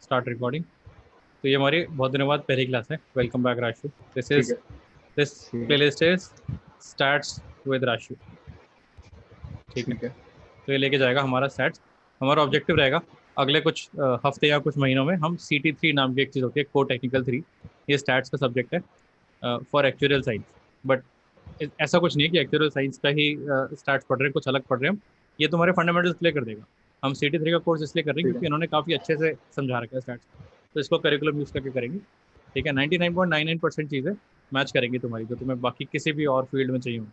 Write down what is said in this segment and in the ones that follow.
Start recording. तो ये हमारी बहुत दिनों बाद पहली क्लास है। Welcome back Rashu. दिस ठीक इज है। दिस ठीक है। Playlist is starts with Rashu. ठीक है, ठीक है। तो ये लेके जाएगा हमारा स्टैट्स। हमारा ऑब्जेक्टिव रहेगा अगले कुछ हफ्ते या कुछ महीनों में हम CT3 नाम की एक चीज़ होती है, को टेक्निकल 3। ये स्टैट्स का सब्जेक्ट है फॉर एक्चुअल साइंस। बट ऐसा कुछ नहीं है कि एक्चुअल साइंस का ही स्टैट्स पढ़ रहे हैं, कुछ अलग पढ़ रहे हैं हम। ये तुम्हारे फंडामेंटल्स क्लियर कर देगा। हम CT3 का कोर्स इसलिए कर रहे हैं ठीक है। क्योंकि इन्होंने काफ़ी अच्छे से समझा रखा है स्टैट्स। तो इसको करिकुलम यूज़ करके करेंगे। ठीक है, 99.99% चीज़ें मैच करेंगी तुम्हारी, जो तुम्हें बाकी किसी भी और फील्ड में चाहिए होंगी।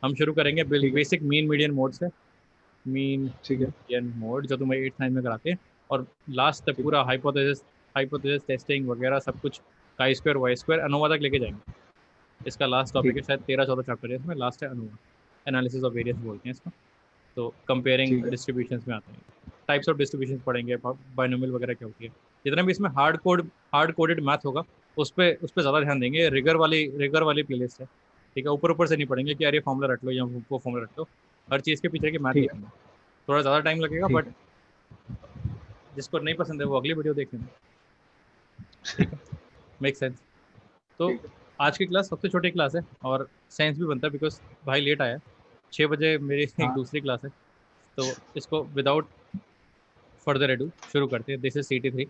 हम शुरू करेंगे ठीक है। बेसिक मीन मीडियन मोड से। मीन ठीक है। मीडियन मोड जो तुम्हें 8th 9th में कराते हैं, और लास्ट तक ठीक पूरा हाइपोथेसिस टेस्टिंग वगैरह सब कुछ chi square Y square ANOVA तक लेके जाएंगे। इसका लास्ट टॉपिक ठीक है, शायद 13 14 चैप्टर है इसमें, लास्ट है अनोवा। एनालिसिस ऑफ वेरियंस बोलते हैं इसको। तो कंपेयरिंग ठीक है। डिस्ट्रीब्यूशंस में आते हैं। टाइप्स ऑफ डिस्ट्रीब्यूशंस पढ़ेंगे, बाइनोमियल वगैरह क्या होती है। जितना भी इसमें हार्ड कोडेड मैथ होगा, उस पे ज़्यादा ध्यान देंगे। रिगर वाली प्लेलिस्ट है। ठीक है, ऊपर ऊपर से नहीं पढ़ेंगे कि यार ये फॉर्मूला रट लो या वो फॉर्मूला रट लो। हर चीज़ के पीछे के मैथ ठीक है। लिखेंगे। थोड़ा ज़्यादा टाइम लगेगा, ठीक बट है। जिसको नहीं पसंद है वो अगली वीडियो देख लेना। ठीक है, मेक सेंस। तो ठीक है। आज की क्लास सबसे छोटी क्लास है, और साइंस भी बनता है बिकॉज भाई लेट आया है। 6 बजे मेरी एक हाँ। दूसरी क्लास है। तो इसको विदाउट फर्दर एडू शुरू करते हैं। This is CT3।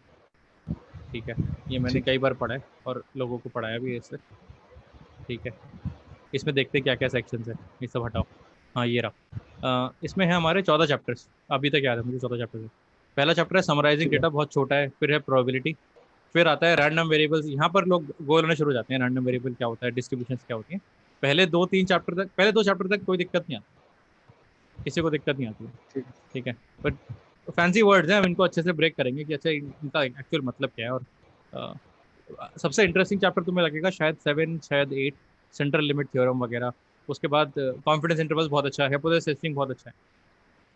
ठीक है, ये मैंने ठीक कई बार पढ़ा है और लोगों को पढ़ाया भी है इससे। ठीक है, इसमें देखते हैं क्या क्या सेक्शंस है। ये सब हटाओ। हाँ, ये रहा। इसमें है हमारे 14 चैप्टर्स। अभी तक याद है मुझे 14 चैप्टर्स है। पहला चैप्टर है समराइजिंग ठीक है। डेटा, बहुत छोटा है। फिर है प्रोबेबिलिटी। फिर आता है रैंडम वेरिएबल्स। यहाँ पर लोग गोल होने शुरू हो जाते हैं, रैंडम वेरिएबल क्या होता है, डिस्ट्रीब्यूशन क्या होती है। पहले 2 चैप्टर तक कोई दिक्कत नहीं आती, किसी को दिक्कत नहीं आती है। ठीक ठीक है, बट फैंसी वर्ड्स हैं, हम इनको अच्छे से ब्रेक करेंगे कि अच्छा इनका एक्चुअल मतलब क्या है। और सबसे इंटरेस्टिंग चैप्टर तुम्हें लगेगा शायद 7 शायद 8, सेंट्रल लिमिट थ्योरम वगैरह। उसके बाद कॉन्फिडेंस इंटरवल्स बहुत अच्छा है, हाइपोथेसिस टेस्टिंग बहुत अच्छा है।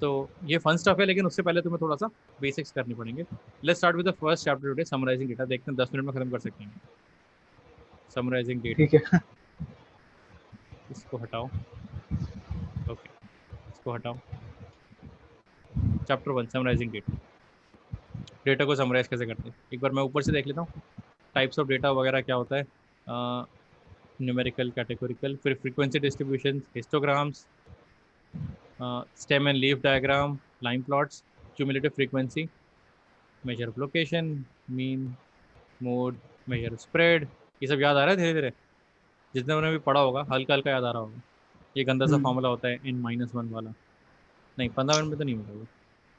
तो ये फन स्टफ है, लेकिन उससे पहले तुम्हें थोड़ा सा बेसिक्स करनी पड़ेंगे। Let's start with the first chapter today, summarising data. देखते हैं 10 मिनट में खत्म कर सकते हैं। समराइजिंग डेटा, ठीक है। इसको हटाओ। ओके, इसको हटाओ। Chapter 1, summarising data. डेटा को समराइज कैसे करते हैं एक बार मैं ऊपर से देख लेता हूँ। टाइप्स ऑफ डेटा वगैरह क्या होता है। न्यूमेरिकल, कैटेगोरिकल, फिर frequency distribution, histograms, stem and leaf diagram, line plots, cumulative frequency, measure of location, mean, mode, measure spread. ये सब याद आ रहा है धीरे धीरे। जितने उन्होंने भी पढ़ा होगा हल्का हल्का याद आ रहा होगा। ये गंदा सा फॉर्मूला होता है N-1 वाला। नहीं, 15 मिनट में तो नहीं होगा वो।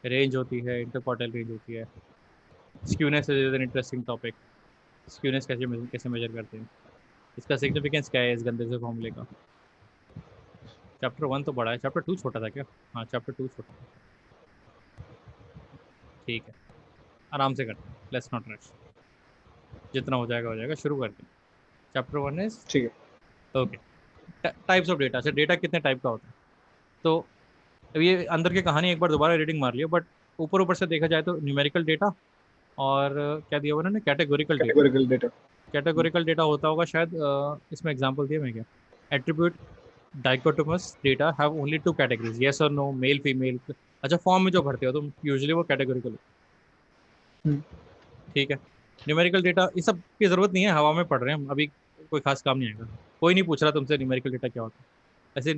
रेंज होती है, इंटरक्वार्टाइल रेंज होती है। Skewness is an interesting topic. Skewness कैसे कैसे मेजर करते हैं, इसका सिग्निफिकेंस क्या है इस गंदे से फॉर्मूले का। चैप्टर 1 तो बड़ा है, चैप्टर 2 छोटा था क्या। हाँ, चैप्टर 2 छोटा था। ठीक है, आराम से करते हैं, लेट्स नॉट रश। जितना हो जाएगा शुरू करते हैं। चैप्टर 1 इज ठीक है। ओके। Types of data. अच्छा, डेटा कितने टाइप का होता है। तो अब ये अंदर की कहानी एक बार दोबारा रीडिंग मार लियो, बट ऊपर ऊपर से देखा जाए तो न्यूमेरिकल डेटा, और क्या दिया हुआ उन्होंने, categorical data. Categorical data. Categorical data होता होगा शायद, इसमें एग्जांपल दिया मैं क्या। Attribute dichotomous data have only 2 categories, yes और नो, मेल फीमेल। अच्छा, फॉर्म में जो भरते हो तुम यूजुअली वो कैटेगोरिकल। ठीक है, न्यूमेरिकल डेटा ये सब की जरूरत नहीं है, हवा में पढ़ रहे हैं हम अभी, कोई खास काम नहीं आएगा। कोई नहीं पूछ रहा तुमसे न्यूमेरिकल डेटा क्या होता है ऐसे।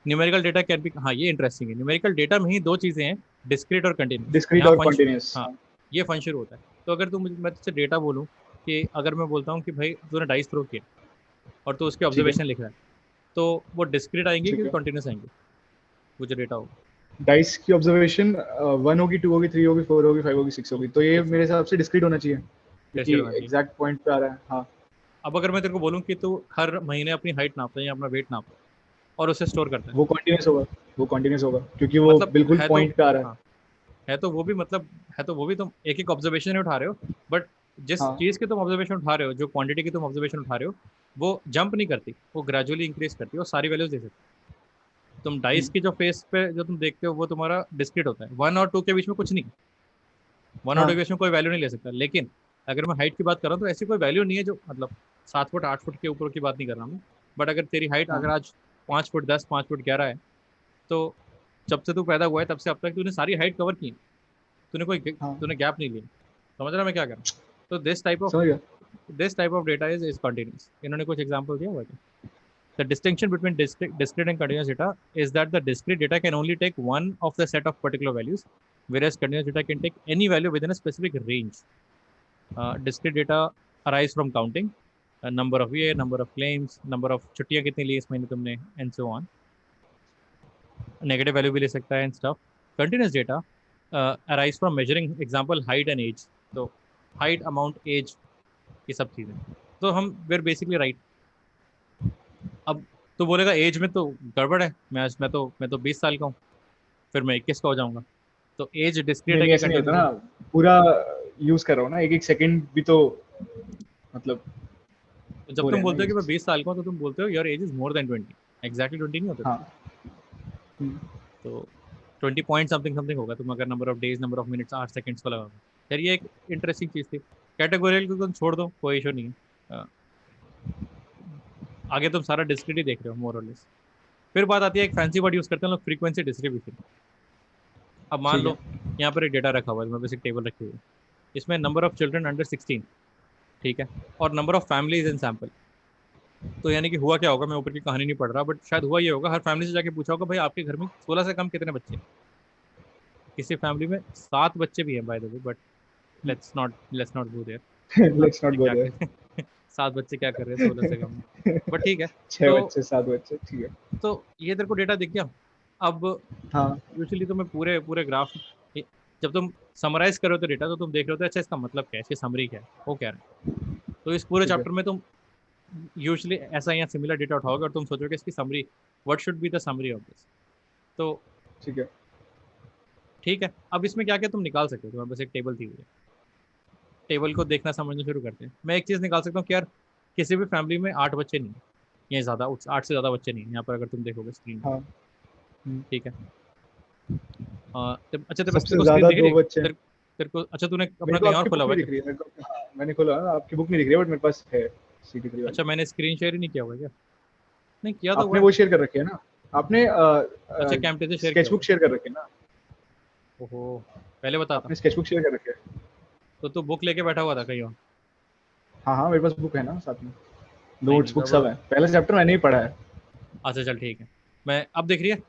न्यूमेरिकल डेटा कैन बी, हाँ ये इंटरेस्टिंग है, न्यूमेरिकल डेटा में ही 2 चीजें हैं, डिस्क्रीट और कंटिन्यूस। डिस्क्रीट यहाँ और फंक्शन, कॉन्टिन्यूस। हाँ, ये फंक्शन शुरू होता है। तो अगर मैं तुझसे डेटा बोलूँ कि अगर मैं बोलता हूँ कि भाई तूने डाइस थ्रो किया और तू उसके ठीक है। ऑब्जर्वेशन लिख रहा है, तो वो डिस्क्रीट आएंगे ठीक कि है। कंटिन्यूस आएंगे, वो जो डेटा होगा। डाइस की ऑब्जर्वेशन 1 होगी, 2 होगी, 3 होगी, 4 होगी, 5 होगी, 6 होगी, तो ये सिक्स, मेरे हिसाब से डिस्क्रीट होना चाहिए कैसे क्योंकि होना चाहिए। एग्जैक्ट पॉइंट पे आ रहा है। हाँ। अब अगर मैं तेरे को बोलूँ कि तू हर महीने अपनी हाइट नापता है या अपना वेट नापता है और उसे स्टोर करता है, वो कॉन्टिन्यूस होगा। वो कॉन्टिन्यूस होगा क्योंकि वो मतलब बिल्कुल है तो, पॉइंट पे आ रहा है। हाँ, है तो वो भी मतलब, है तो वो भी तुम एक एक ऑब्जर्वेशन ही उठा रहे हो। बट जिस हाँ। चीज की तुम ऑब्जर्वेशन उठा रहे हो, जो क्वांटिटी की तुम ऑब्जर्वेशन उठा रहे हो, वो जंप नहीं करती, वो ग्रेजुअली इंक्रीज करती है, वो सारी वैल्यूज दे सकती है। तुम डाइस की जो फेस पे जो तुम देखते हो वो तुम्हारा डिस्क्रीट होता है, 1 और 2 के बीच में कुछ नहीं। 1 और 2 के हाँ। बीच में कोई वैल्यू नहीं ले सकता। लेकिन अगर मैं हाइट की बात कर रहा हूँ तो ऐसी कोई वैल्यू नहीं है जो मतलब 7 फुट 8 फुट के ऊपर की बात नहीं कर रहा मैं। बट अगर तेरी हाइट हाँ। अगर आज 5 फुट 10 5 फुट 11 है, तो जब से तू पैदा हुआ है तब से अब तक तूने सारी हाइट कवर की है। हाँ। तूने गैप नहीं लिया। समझ रहा मैं क्या कर रहा हूँ? तो दिस टाइप समझ गया। Of data is continuous. इन्होंने कुछ एग्जांपल दिया हुआ है। The distinction between discrete and continuous data is that the discrete data can only take one of the set of particular values, whereas continuous data can take any value within a specific range. Discrete data arise from counting, number of year, number of claims, number of छुट्टियां कितनी ली इस महीने तुमने, and so on. Negative value भी ले सकता है and stuff. Continuous data arise from measuring, example, height and age. So height, amount, age, ये सब चीजें. तो हम we're basically right. अब तो बोलेगा एज में तो गड़बड़ है, मैं तो 20 साल का हूँ, फिर मैं 21 का हो जाऊंगा। तो एज डिस्क्रीट नहीं है नहीं, कि ऐसा नहीं होता कंटिन्यूस ना, पूरा यूज कर रहा हूँ ना, एक एक सेकंड भी तो मतलब है? जब हो तुम रहा है ना बोलते हो कि मैं यूज। 20 साल का हूँ तो तुम बोलते हो your age is more than 20। Exactly 20 नहीं होते तुम। हाँ। तो 20 पॉइंट समथिंग समथिंग होगा तुम अगर number of days, number of minutes, 8 seconds को लगाओगे। फिर ये एक इंटरेस्टिंग चीज थी। कैटेगोरियल को तुम छोड़ दो, कोई इशू नहीं है। आगे तुम सारा डिस्क्रीट ही देख रहे हो मोर और लेस। फिर बात आती है, एक फैंसी वर्ड यूज करते हैं लोग, फ्रीक्वेंसी डिस्ट्रीब्यूशन। अब मान ठीक लो है। यहाँ पर एक डेटा रखा हुआ है, मैं बस एक टेबल रखी हुई है, इसमें नंबर ऑफ चिल्ड्रन अंडर 16, ठीक है, और number of families in sample. तो यानी कि हुआ क्या होगा, मैं ऊपर की कहानी नहीं पढ़ रहा, बट शायद हुआ ये होगा, हर फैमिली से जाके पूछा होगा भाई आपके घर में 16 से कम कितने बच्चे हैं। किसी फैमिली में 7 बच्चे भी हैं by the way, but let's not go there. सात लेट्स नॉट बच्चे गो क्या देयर। कर 7 बच्चे क्या कर रहे हैं 16 से कम में, बट ठीक है। 6 तो बच्चे 7 बच्चे, ठीक है। तो ये तेरे को डेटा दिख गया। अब हाँ यूजुअली तो मैं पूरे पूरे ग्राफ, जब तुम समराइज करो तो डेटा, तो तुम देख रहे हो अच्छा इसका मतलब क्या है, इसकी समरी क्या है, वो क्या है। तो इस पूरे ठीक है। चैप्टर में तुम यूजुअली ऐसा या सिमिलर डेटा उठाओगे और तुम सोचोगे इसकी summary, what should be the summary of this. तो ठीक है। ठीक है, अब इसमें क्या क्या तुम निकाल सकते हो, तुम्हारे पास एक टेबल थी हुई है, टेबल को देखना समझना शुरू करते हैं। मैं एक चीज़ निकाल सकता हूँ कि यार किसी भी फैमिली में 8 बच्चे नहीं है, या ज़्यादा 8 से ज़्यादा बच्चे नहीं है यहाँ पर, अगर तुम देखोगे स्क्रीन पर। हाँ। ठीक है। अच्छा तेरे पास, तेरे सबसे को स्क्रीन ज्यादा दिख रही 2 है? बच्चे हैं। तेरे को अच्छा, तूने अपना मेरे को कहीं और आपकी खोला बुक हुआ नहीं है दिख क्या? रही है, हाँ, मैंने खोला, आपकी बुक नहीं दिख रही है, बट मेरे पास है सीडी थ्री अच्छा वाली। मैंने स्क्रीन शेयर ही नहीं किया हुआ है क्या? नहीं किया तो आपने हुआ है। वो शेयर कर रखी है ना, आपने अच्छा कैंपटे से शेयर किया हुआ स्केचबुक शेयर कर रखी है ना, है। ओहो, पहले बताता। आपने स्केचबुक शेयर कर रखी है। तो तू बुक लेके बैठा हुआ था कहीं और? हाँ हाँ, मेरे पास बुक है ना साथ में, नहीं नोट्स नहीं, बुक गड़बड़ सब हो। है, पहला चैप्टर मैंने ही पढ़ा है। अच्छा चल ठीक है, मैं अब दिख रही है।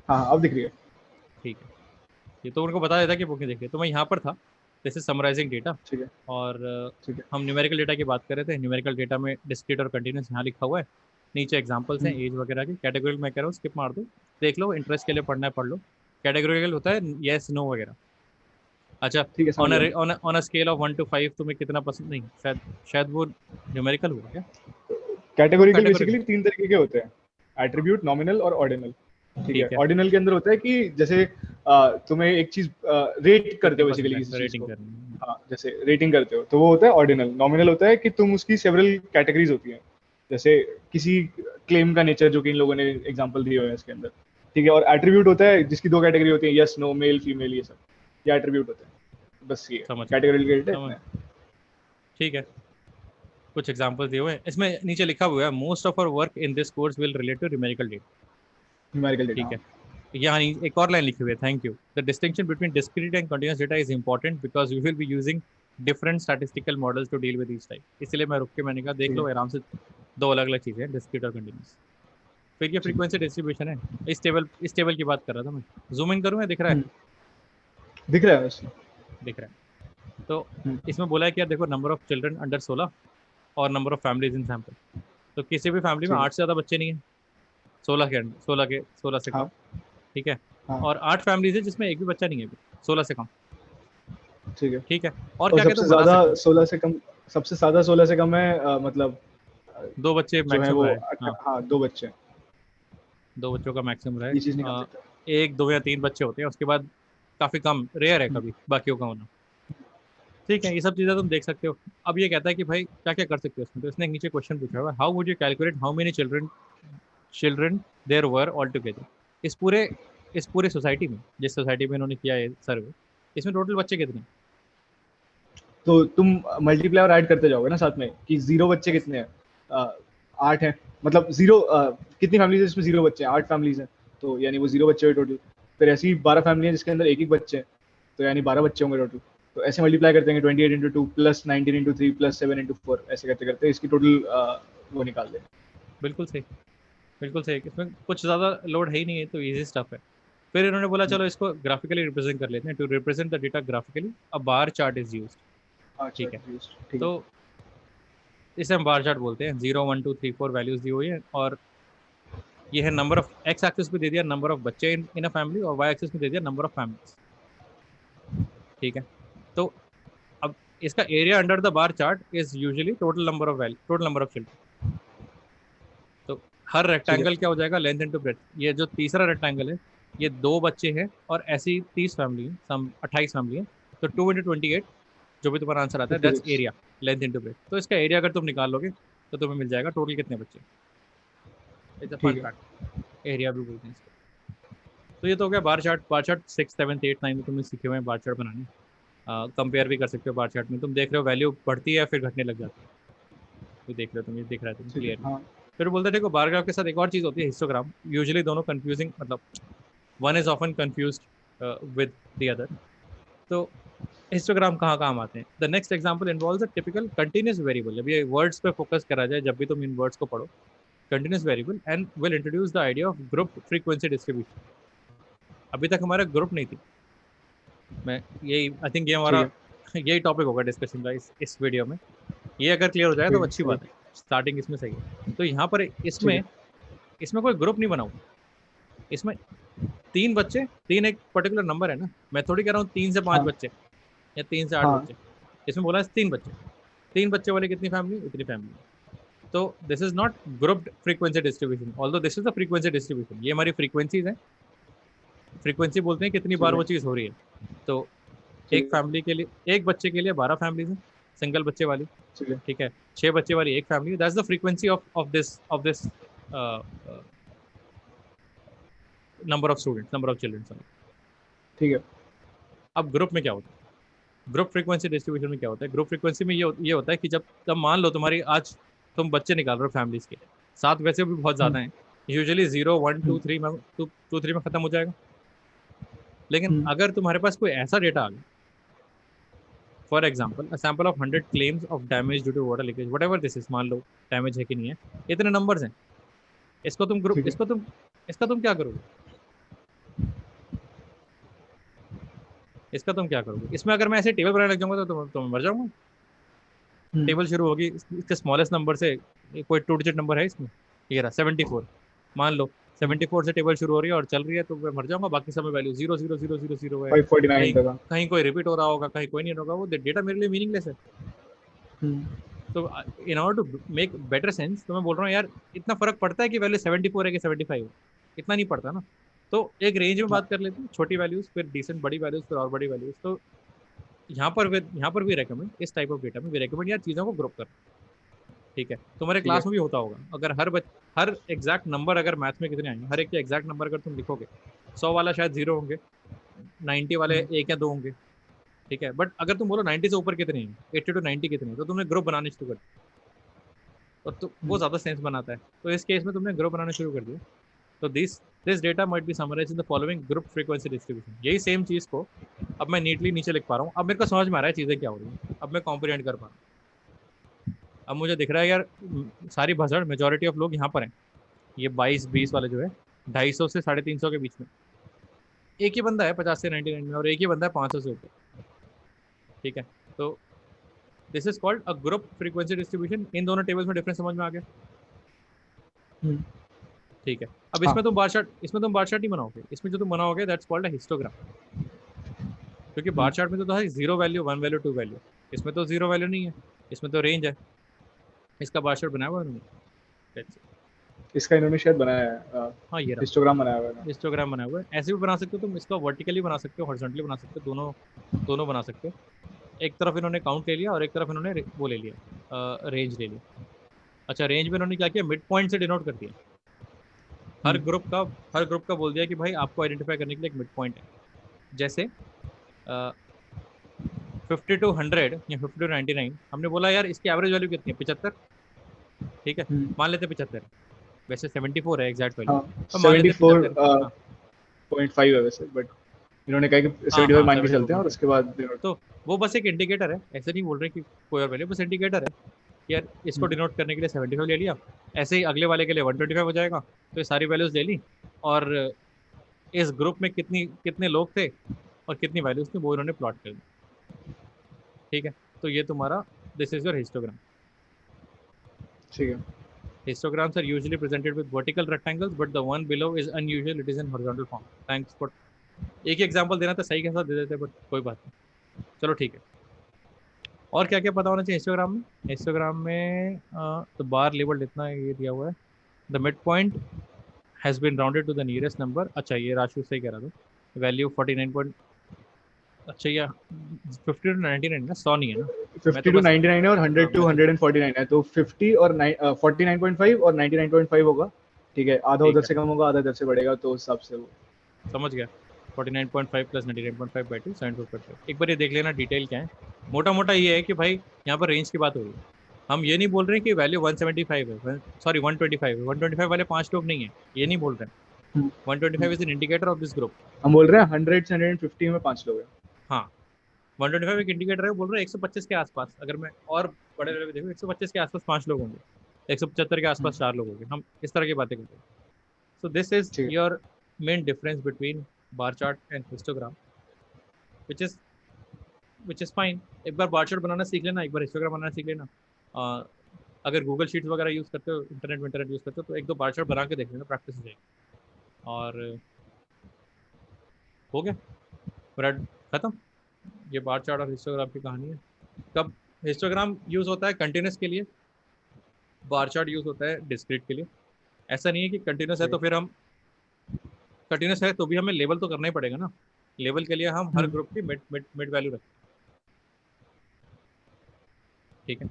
हाँ हाँ, अब दिख रही है। ठीक है, ये तो उनको बता देता कि बुक नहीं दिख रही। तो मैं यहाँ पर था, दिस इज समराइजिंग डेटा। ठीक है। और ठीक है। हम न्यूमेरिकल डेटा की बात कर रहे थे। न्यूमेरिकल डेटा में डिस्क्रीट और कंटिन्यूस यहाँ लिखा हुआ है, नीचे एग्जांपल्स हैं एज वगैरह की। कैटेगोरियल मैं कह रहा हूँ स्किप मार दो, देख लो, इंटरेस्ट के लिए पढ़ना है पढ़ लो। कैटेगोरियल होता है येस नो वगैरह। अच्छा, ठीक है, समझ ऑन गया। On a scale of 1 to 5 तुम्हें कितना पसंद, नहीं शायद, शायद वो न्यूमेरिकल हुआ क्या? हाँ कैटेगोरिकल कैटेगोरियल। बेसिकली 3 तरीके के होते हैं, एट्रीब्यूट, नॉमिनल और ऑर्डिनल। ठीक है। ठीक है, ऑर्डिनल के अंदर होता है कि जैसे तुम्हें एक चीज रेट करते कितनी हो पसंद बेसिकली किसी है चीज रेटिंग को। करनी है। हाँ, जैसे रेटिंग करते हो तो वो होता है ऑर्डिनल। नॉमिनल होता है कि तुम उसकी सेवरल कैटेगरीज होती हैं, जैसे किसी क्लेम का नेचर, जो कि इन लोगों ने एग्जांपल दिए हुए हैं इसके अंदर। ठीक है। और एट्रीब्यूट होता है जिसकी 2 कैटेगरी होती है, यस नो, मेल फीमेल, ये सब, ये एट्रीब्यूट होते हैं। बस ये समझ गया, कैटेगरी के डेटा समझ, इतना है। ठीक है। कुछ एग्जांपल दिए हुए हैं इसमें, नीचे लिखा हुआ है most of our work in this course will relate to numerical data. Numerical data, ठीक हाँ। है, यहाँ एक और लाइन लिखी हुई है, thank you, the distinction between discrete and continuous data is important because we will be using different statistical models to deal with each type. इसलिए मैं रुक के मैंने कहा देख ठीक है। लो आराम से, 2 अलग अलग चीज़ें हैं, डिस्क्रीट और कंटीन्यूअस। फिर ये ठीक है। फ्रीक्वेंसी डिस्ट्रीब्यूशन है। इस टेबल की बात कर रहा था मैं। जूम इन करूँ या दिख रहा है? दिख रहा है वैसे। दिख रहा है। तो इसमें बोला है कि यार देखो, नंबर ऑफ चिल्ड्रन अंडर 16 और number of families in sample. तो किसी भी फैमिली में ठीक है। 8 से ज़्यादा बच्चे नहीं है, 16 से कम। हाँ ठीक है, हाँ। और 8 फैमिलीज है जिसमें एक भी बच्चा नहीं है अभी, 16 से कम। ठीक है। ठीक है, और और क्या क्या सबसे तुम बना ज्यादा सकते 16 से कम, सबसे ज्यादा 16 से कम है मतलब हो? 2 बच्चे जो है मैक्सिमम वो रहे। हाँ, हाँ, 2 बच्चे हैं। 2 बच्चों का मैक्सिमम रहे। ये चीज निकाल सकते हैं। 1 2 या 3 बच्चे होते हैं, उसके बाद काफ़ी कम, रेयर है कभी बाकियों का होना। ठीक है, ये सब चीज़ें तुम देख सकते हो। अब ये कहता है कि भाई क्या क्या कर सकते हो इसमें। तो इसने एक नीचे क्वेश्चन पूछा हुआ है, how would you calculate how many children there were all together. इस पूरे सोसाइटी में, जिस सोसाइटी में इन्होंने किया है सर्वे, इसमें टोटल बच्चे कितने हैं? तो तुम मल्टीप्लाई और ऐड करते जाओगे ना साथ में, कि 0 बच्चे कितने हैं, 8 हैं, मतलब 0 कितनी फैमिलीज है जिसमें 0 बच्चे हैं, 8 फैमिलीज हैं, तो यानी वो 0 बच्चे हुए टोटल। फिर ऐसी 12 फैमिली है जिसके अंदर एक एक बच्चे हैं, तो यानी 12 बच्चे होंगे टोटल। तो ऐसे मल्टीप्लाई करते हैं 28 into 2 plus 19 into 3 plus 7 into 4, ऐसे करते करते इसकी टोटल वो निकाल दें। बिल्कुल सही, बिल्कुल सही। इसमें कुछ ज़्यादा लोड है ही नहीं है, तो इजी स्टफ है। फिर इन्होंने बोला चलो इसको ग्राफिकली रिप्रेजेंट कर लेते हैं। To represent the data graphically a bar chart is used. ठीक है, ठीक तो इसे हम बार चार्ट बोलते हैं। 0 1 2 3 4 वैल्यूज दी हुई है, और ये है नंबर ऑफ, एक्स एक्सिस पे दे दिया नंबर ऑफ बच्चे इन अ फैमिली, और वाई एक्सिस में दे दिया नंबर ऑफ फैमिलीज। ठीक है, तो अब इसका area under the bar chart is usually total number of children. तो हर रेक्टेंगल क्या हो जाएगा, लेंथ इनटू ब्रेड्थ। ये जो तीसरा रेक्टेंगल है, ये 2 बच्चे हैं और ऐसी 30 फैमिली है, सम 28 फैमिली है। तो 2 इंटू 28 जो भी तुम्हारा आंसर आता है, that's area, length into breadth. तो इसका एरिया अगर तुम निकाल लोगे तो तुम्हें मिल जाएगा टोटल कितने बच्चे। It's a fun fact, area भी बोलते हैं इसको। तो ये तो हो गया बार चार्ट। बार चार्ट 6 7 8 9 में तुमने सीखे हुए हैं बार चार्ट बनाने। कंपेयर भी कर सकते हो बार चार्ट में। तुम देख रहे हो वैल्यू बढ़ती है फिर घटने लग जाती है, तो देख रहे हो तुम, ये दिख रहा है तुम्हें क्लियर। हाँ फिर बोलते देखो बार ग्राफ के साथ एक और चीज़ होती है, हिस्टोग्राम। यूजुअली दोनों कंफ्यूजिंग, मतलब one is often confused with the other. तो हिस्टोग्राम कहाँ काम आते हैं? The next example involves a typical continuous variable. अब ये वर्ड्स पे फोकस करा जाए जब भी तुम इन वर्ड्स को पढ़ो, continuous variable, and will introduce the idea of group frequency distribution. अभी तक हमारा ग्रुप नहीं थी। मैं यही, आई थिंक ये हमारा यही टॉपिक होगा डिस्कशन का इस वीडियो में। ये अगर क्लियर हो जाए तो अच्छी बात है, स्टार्टिंग इसमें सही है। तो यहाँ पर इसमें कोई ग्रुप नहीं बना हुआ। इसमें 3 बच्चे, 3 एक पर्टिकुलर नंबर है ना। मैं थोड़ी कह रहा हूँ 3 से 5 बच्चे या 3 से 8 बच्चे। इसमें बोला है 3 बच्चे। 3 बच्चे वाली कितनी फैमिली, उतनी फैमिली। तो this is not grouped frequency distribution, although this is the frequency distribution. ये हमारी फ्रीक्वेंसीज है। फ्रीक्वेंसी बोलते हैं कितनी बार वो चीज़ हो रही है। तो एक फैमिली के लिए, एक बच्चे के लिए 12 फैमिलीज हैं सिंगल बच्चे वाली। ठीक है, 6 बच्चे वाली एक family. That's the frequency of this number of students, number of children. ठीक है। अब ग्रुप में क्या होता है? ग्रुप फ्रीक्वेंसी डिस्ट्रीब्यूशन में क्या होता है? ग्रुप फ्रीक्वेंसी में ये होता है कि जब मान लो तुम्हारी आज तुम बच्चे निकाल रहे हो फैमिलीज के, 7 वैसे भी बहुत ज़्यादा हैं। यूजुअली 0 1 2 3 में 2 3 में ख़त्म हो जाएगा। लेकिन अगर तुम्हारे पास कोई ऐसा डेटा आ गया, for example a sample of 100 claims of damage due to water leakage, whatever this is, मान लो डैमेज है कि नहीं है, इतने नंबर्स हैं। इसको तुम ग्रुप, इसका तुम क्या करोगे? इसका तुम क्या करोगे? इसमें अगर मैं ऐसे टेबल बनाने लग जाऊंगा तो मैं मर जाऊंगा। टेबल शुरू होगी इसके स्मॉलेस्ट नंबर से, कोई 2 डिजिट नंबर है इसमें, ये रहा 74। मान लो 74 से टेबल शुरू हो रही है और चल रही है, तो मैं मर जाऊंगा। बाकी समय वैल्यू 0 0 0 0 0 है। 549 कहीं कोई रिपीट हो रहा होगा, कहीं कोई नहीं होगा। वो डेटा मेरे लिए मीनिंगलेस है। तो in order to make better sense, तो मैं बोल रहा हूँ यार, इतना फर्क पड़ता है कि वैल्यू 74 है कि 75 है? इतना नहीं पड़ता ना। तो एक रेंज में बात कर लेते हैं, छोटी वैल्यूज, फिर डिसेंट बड़ी वैल्यूज, फिर और बड़ी वैल्यूज। तो यहाँ पर भी रेकमेंड, इस टाइप ऑफ डेटा में भी रेकमेंड यार चीज़ों को ग्रुप कर। ठीक है, तुम्हारे क्लास में भी होता होगा। अगर हर एग्जैक्ट नंबर, अगर मैथ में कितने आएंगे, हर एक के एग्जैक्ट नंबर अगर तुम लिखोगे, 100 वाला शायद 0 होंगे, 90 वाले 1 या 2 होंगे। ठीक है, बट अगर तुम बोलो 90 से ऊपर कितने हैं, 80 टू 90 कितने हैं, तो तुमने ग्रुप बनाने शुरू कर दिया, और तो वो ज़्यादा सेंस बनाता है। तो इस केस में तुमने ग्रुप बनाना शुरू कर दिया। तो this data might be summarised in the following group frequency distribution. यही सेम चीज़ को अब मैं नीटली नीचे लिख पा रहा हूँ। अब मेरे को समझ में आ रहा है चीज़ें क्या हो रही हैं, अब मैं कॉम्प्रिहेंड कर पा रहा हूँ। अब मुझे दिख रहा है यार, सारी भसड़, मेजोरिटी ऑफ लोग यहाँ पर हैं। ये 22-20 वाले जो है 250 से 350 के बीच में, एक ही बंदा है 50 से 99 में, और एक ही बंदा है 500 से ऊपर। ठीक है, तो this is called a group frequency distribution. इन दोनों टेबल्स में डिफरेंस समझ में आ गया? ठीक है, अब इसमें तुम बार चार्ट नहीं बनाओगे। इसमें जो तुम बनाओगे दैट्स कॉल्ड अ हिस्टोग्राम। क्योंकि बार चार्ट में तो है 0 वैल्यू, 1 वैल्यू, 2 वैल्यू। इसमें तो 0 वैल्यू नहीं है, इसमें तो रेंज है। इसका बार चार्ट बनाया हुआ है, इसका इन्होंने शायद बनाया है। हाँ, ये हिस्टोग्राम बनाया हुआ है। हिस्टोग्राम बनाया हुआ है। ऐसे भी बना सकते हो तुम, इसका वर्टिकली बना सकते हो, हॉरिजॉन्टली बना सकते हो, दोनों बना सकते हो। एक तरफ इन्होंने काउंट ले लिया और एक तरफ इन्होंने वो ले लिया, रेंज ले लिया। अच्छा, रेंज में इन्होंने क्या किया, मिड पॉइंट से डिनोट कर दिया। हर ग्रुप का बोल दिया कि भाई आपको आइडेंटिफाई करने के लिए एक मिड पॉइंट है। जैसे 50 टू 100 या 50 टू 99, हमने बोला यार इसकी एवरेज वैल्यू कितनी है, 75। ठीक है, मान लेते 75, वैसे 74 है एग्जैक्ट वैल्यू, तो मान लेते 74.5 है वैसे, बट इन्होंने कहा कि 75 मान के चलते हैं और उसके बाद तो वो बस एक इंडिकेटर है, ऐसे नहीं बोल रहे कि कोई और वैल्यू, बस इंडिकेटर है कि यार इसको डिनोट करने के लिए 75 ले लिया, ऐसे ही अगले वाले के लिए 125 हो जाएगा। तो ये सारी वैल्यूज ले ली और इस ग्रुप में कितने लोग थे और कितनी वैल्यूज थी वो इन्होंने प्लॉट कर दी। ठीक है, तो ये तुम्हारा दिस इज योर हिस्टोग्राम। ठीक है। Histograms are usually presented with vertical rectangles, but the one below is unusual. It is in horizontal form. Thanks for एक ही एग्जांपल देना था, सही के साथ दे देते, बट कोई बात नहीं, चलो ठीक है। और क्या क्या पता होना चाहिए हिस्टोग्राम में? हिस्टोग्राम में तो बार लेवल इतना ये दिया हुआ है, the mid point has been rounded to the nearest number. अच्छा ये राशि सही कह रहा था, वैल्यू 49 पॉइंट, अच्छा या 50 to 99 ना, 100 नहीं है ना, 50 to 99 है और 100 to 149 है, तो 50 और 49.5 और 99.5 होगा। ठीक है, आधा उधर से कम होगा, आधा इधर से बढ़ेगा, तो उस हिसाब से वो समझ गया। 49.5 प्लस 99.5 बाई 2 74.5। एक बार ये देख लेना डिटेल क्या है। मोटा मोटा ये है कि भाई यहाँ पर रेंज की बात हो रही है, हम ये नहीं बोल रहे कि वैल्यू 175 है, सॉरी 125 है, 125 वाले 5 लोग नहीं है, ये नहीं बोल रहे हैं। 125 is an indicator of this group. हम बोल रहे हैं 100 से 150 में 5 लोग हैं। हाँ 125 एक इंडिकेटर है, बोल रहे हैं 125 के आसपास, अगर मैं और बड़े लेवल पे देखूँ 125 के आसपास 5 लोग होंगे, 175 के आसपास 4 लोग होंगे, हम इस तरह की बातें करते हैं। So this is your main difference between bar chart and histogram, which is fine। एक बार बार चार्ट बनाना सीख लेना, एक बार हिस्टोग्राम बनाना सीख लेना। अगर गूगल शीट्स वगैरह यूज़ करते हो, इंटरनेट यूज़ करते हो, तो एक दो बार चार्ट बना के देख लेना, प्रैक्टिस हो जाएगी। और हो गया पूरा खत्म, ये बार चार्ट और हिस्टोग्राम की कहानी है। कब हिस्टोग्राम यूज़ होता है कंटिन्यूस के लिए, बार चार्ट यूज़ होता है डिस्क्रीट के लिए। ऐसा नहीं है कि कंटिन्यूस है तो फिर हम कंटिन्यूस है तो भी हमें लेवल तो करना ही पड़ेगा ना, लेवल के लिए हम हर ग्रुप की मिड वैल्यू रखें। ठीक है,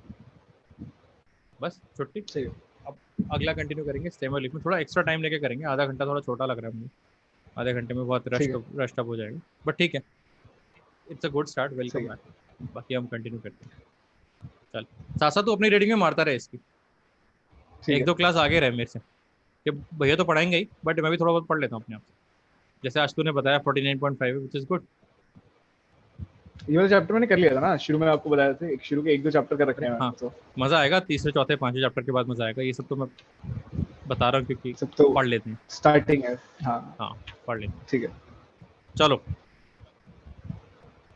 बस छुट्टी। सही है। अब अगला कंटिन्यू करेंगे स्टेम और लीफ में, थोड़ा एक्स्ट्रा टाइम लेके करेंगे, आधा घंटा थोड़ा छोटा लग रहा है मुझे, आधे घंटे में बहुत रश्ट अप हो जाएगा, बट ठीक है, it's a good start, welcome back. बाकी हम कंटिन्यू करते हैं, चल साथ साथ तू अपनी रीडिंग में मारता रहे इसकी, एक दो क्लास आगे रहे मेरे से, कि भैया तो पढ़ाएंगे ही, बट मैं भी थोड़ा बहुत पढ़ लेता हूँ अपने आप से, जैसे आज तूने बताया 49.5 विच इज गुड। ये वाला चैप्टर मैंने कर लिया था ना, शुरू में आपको बताया था, एक शुरू के 1-2 चैप्टर कर रखे हैं। हाँ तो मजा आएगा, तीसरे चौथे पांचवें चैप्टर के बाद मजा आएगा, ये सब तो मैं बता रहा हूँ क्योंकि सब तो पढ़ लेते हैं, स्टार्टिंग है। हाँ पढ़ लेते हैं। ठीक है, चलो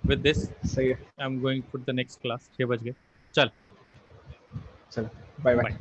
with this सही है, I'm going for the next class, 6 बज गए, चल चलो बाय बाय।